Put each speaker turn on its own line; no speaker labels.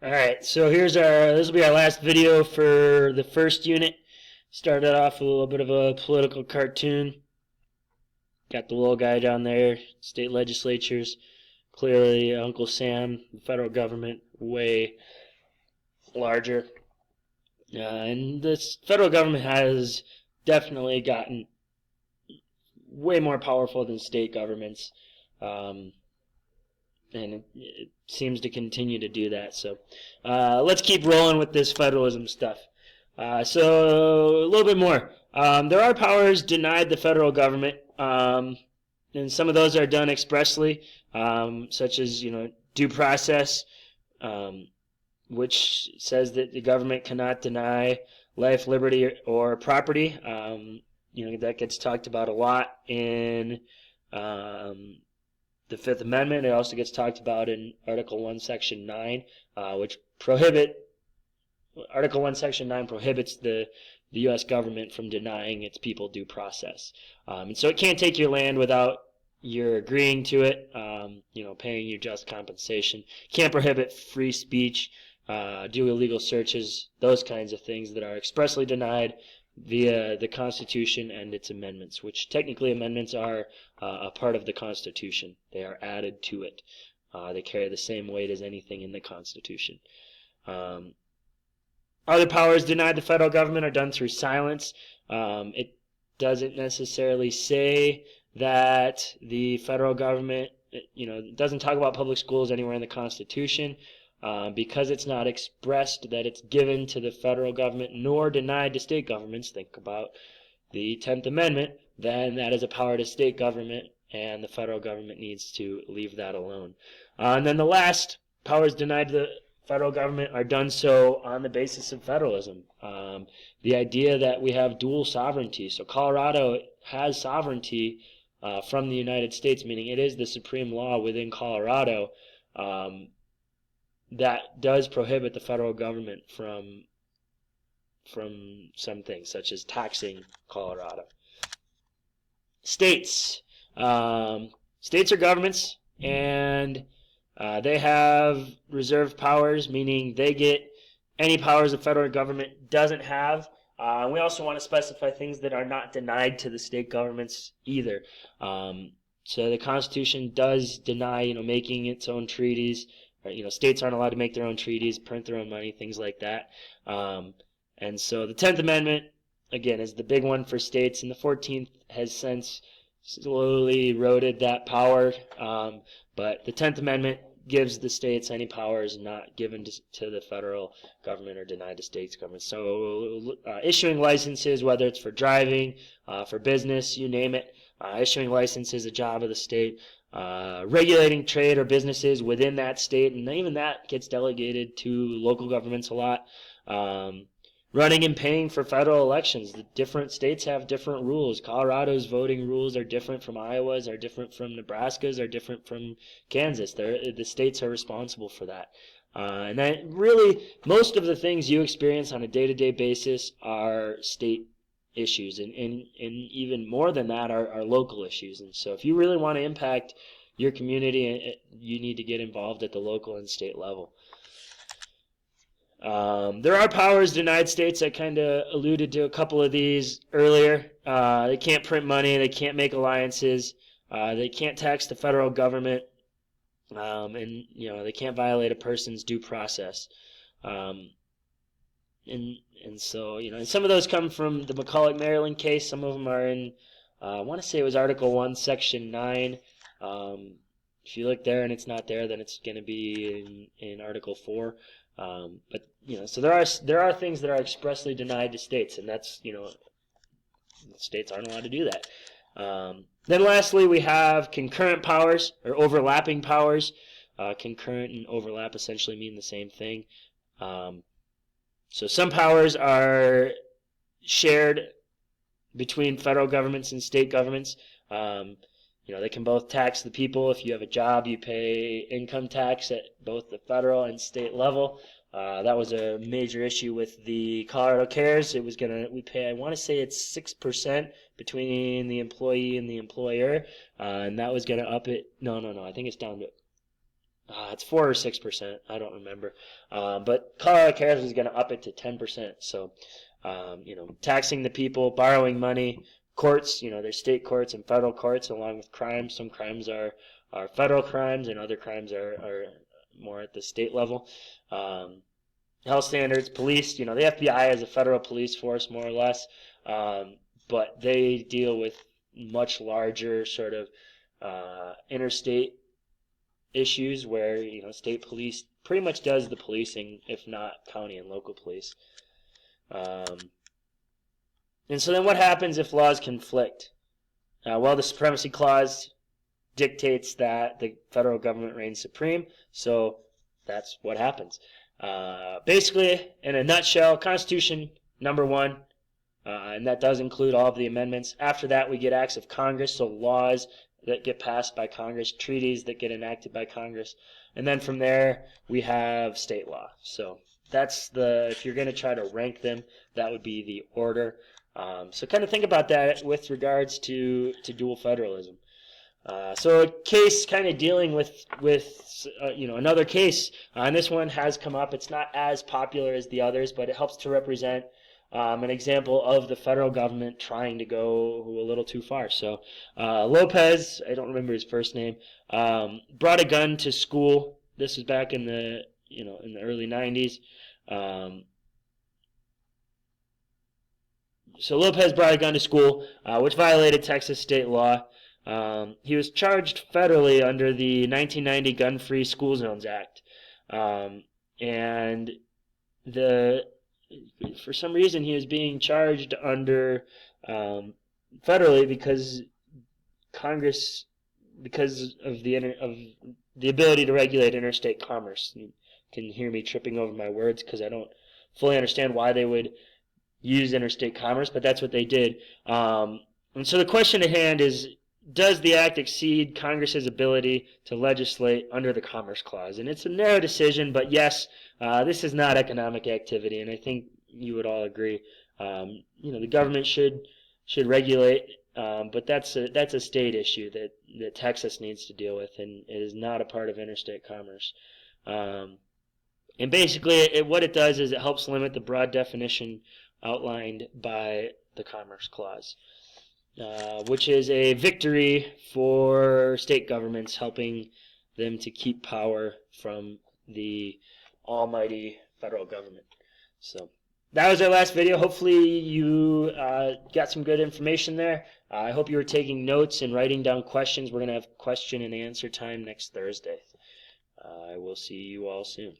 Alright, so this will be our last video for the first unit. Started off with a little bit of a political cartoon. Got the little guy down there, state legislatures. Clearly, Uncle Sam, the federal government, way larger. And this federal government has definitely gotten way more powerful than state governments. And it seems to continue to do that. So let's keep rolling with this federalism stuff. So a little bit more. There are powers denied the federal government, and some of those are done expressly, such as due process, which says that the government cannot deny life, liberty, or property. That gets talked about a lot in the Fifth Amendment. It also gets talked about in Article 1, Section 9, which Article 1, Section 9 prohibits the U.S. government from denying its people due process. And so it can't take your land without you're agreeing to it, paying you just compensation. Can't prohibit free speech, do illegal searches, those kinds of things that are expressly denied via the Constitution and its amendments, which technically amendments are a part of the Constitution. They are added to it. They carry the same weight as anything in the Constitution. Other powers denied the federal government are done through silence. It doesn't necessarily say that the federal government, it doesn't talk about public schools anywhere in the Constitution. Because it's not expressed that it's given to the federal government nor denied to state governments, think about the 10th Amendment, then that is a power to state government, and the federal government needs to leave that alone. And then the last powers denied to the federal government are done so on the basis of federalism. The idea that we have dual sovereignty. So Colorado has sovereignty from the United States, meaning it is the supreme law within Colorado. That does prohibit the federal government from some things, such as taxing Colorado. States. States are governments, and they have reserved powers, meaning they get any powers the federal government doesn't have. We also want to specify things that are not denied to the state governments either. So the Constitution does deny, making its own treaties. States aren't allowed to make their own treaties, print their own money, things like that. And so the 10th Amendment, again, is the big one for states, and the 14th has since slowly eroded that power. But the 10th Amendment gives the states any powers not given to the federal government or denied to states government. So issuing licenses, whether it's for driving, for business, you name it, issuing licenses is a job of the state. Regulating trade or businesses within that state, and even that gets delegated to local governments a lot. Running and paying for federal elections. The different states have different rules. Colorado's voting rules are different from Iowa's, are different from Nebraska's, are different from Kansas. The states are responsible for that. And that really, most of the things you experience on a day-to-day basis are state issues, and even more than that are local issues. And so if you really want to impact your community, you need to get involved at the local and state level. There are powers denied states. I kind of alluded to a couple of these earlier. They can't print money, they can't make alliances, they can't tax the federal government, and they can't violate a person's due process. And so, and some of those come from the McCulloch, Maryland case. Some of them are in, I want to say it was Article 1, Section 9. If you look there and it's not there, then it's going to be in Article 4. But, so there are things that are expressly denied to states, and that's, states aren't allowed to do that. Then lastly, we have concurrent powers, or overlapping powers. Concurrent and overlap essentially mean the same thing. So some powers are shared between federal governments and state governments. They can both tax the people. If you have a job, you pay income tax at both the federal and state level. That was a major issue with the Colorado CARES. We pay, I want to say it's 6% between the employee and the employer, and that was going to up it. No, I think it's down to It's 4 or 6%. I don't remember. But Colorado Cares is going to up it to 10%. So, taxing the people, borrowing money, courts, there's state courts and federal courts along with crimes. Some crimes are federal crimes and other crimes are more at the state level. Health standards, police, the FBI is a federal police force more or less, but they deal with much larger sort of interstate issues where state police pretty much does the policing, if not county and local police. And so then what happens if laws conflict? Well, the Supremacy Clause dictates that the federal government reigns supreme, so that's what happens. Basically, in a nutshell, Constitution number 1, and that does include all of the amendments. After that, we get acts of Congress, so laws that get passed by Congress, treaties that get enacted by Congress, and then from there we have state law. So that's if you're going to try to rank them, that would be the order. So kind of think about that with regards to dual federalism. So a case kind of dealing with another case, and this one has come up. It's not as popular as the others, but it helps to represent an example of the federal government trying to go a little too far. So Lopez, I don't remember his first name, brought a gun to school. This was back in the in the early 90s. So Lopez brought a gun to school, which violated Texas state law. He was charged federally under the 1990 Gun-Free School Zones Act, and for some reason he was being charged under federally because Congress, because of the ability to regulate interstate commerce. You can hear me tripping over my words because I don't fully understand why they would use interstate commerce, but that's what they did. And so the question at hand is, does the act exceed Congress's ability to legislate under the Commerce Clause? And it's a narrow decision, but yes, this is not economic activity, and I think you would all agree. The government should regulate, but that's a state issue that Texas needs to deal with, and it is not a part of interstate commerce. And basically, what it does is it helps limit the broad definition outlined by the Commerce Clause, which is a victory for state governments, helping them to keep power from the almighty federal government. So that was our last video. Hopefully you got some good information there. I hope you were taking notes and writing down questions. We're going to have question and answer time next Thursday. I will see you all soon.